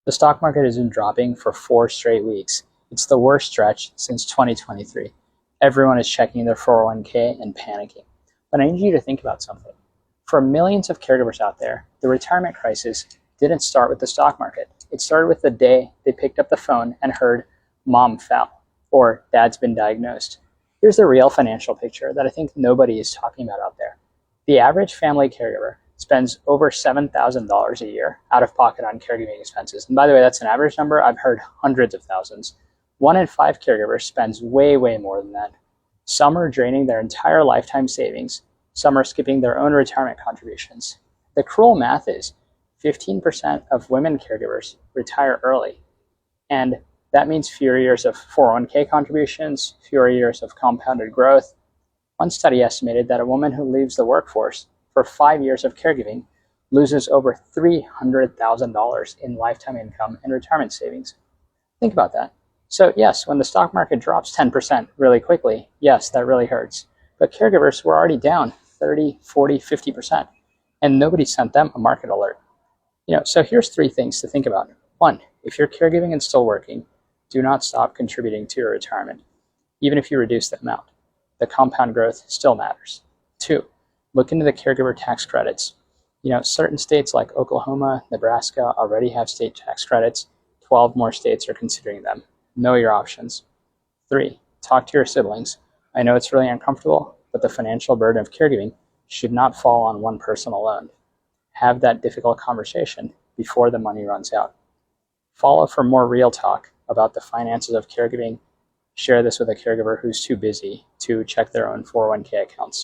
The stock market has been dropping for 4 straight weeks. It's the worst stretch since 2023. Everyone is checking their 401k and panicking. But I need you to think about something. For millions of caregivers out there, the retirement crisis didn't start with the stock market. It started with the day they picked up the phone and heard, "Mom fell," or "Dad's been diagnosed." Here's the real financial picture that I think nobody is talking about out there. The average family caregiver spends over $7,000 a year out of pocket on caregiving expenses. And by the way, that's an average number. I've heard hundreds of thousands. 1 in 5 caregivers spends way, way more than that. Some are draining their entire lifetime savings. Some are skipping their own retirement contributions. The cruel math is 15% of women caregivers retire early. And that means fewer years of 401k contributions, fewer years of compounded growth. One study estimated that a woman who leaves the workforce for 5 years of caregiving loses over $300,000 in lifetime income and retirement savings. Think about that. So yes, when the stock market drops 10% really quickly, yes, that really hurts. But caregivers were already down 30, 40, 50%, and nobody sent them a market alert. So here's 3 things to think about. 1, if you're caregiving and still working, do not stop contributing to your retirement, even if you reduce the amount. The compound growth still matters. 2, look into the caregiver tax credits. Certain states like Oklahoma, Nebraska already have state tax credits. 12 more states are considering them. Know your options. 3, talk to your siblings. I know it's really uncomfortable, but the financial burden of caregiving should not fall on one person alone. Have that difficult conversation before the money runs out. Follow for more real talk about the finances of caregiving. Share this with a caregiver who's too busy to check their own 401k accounts.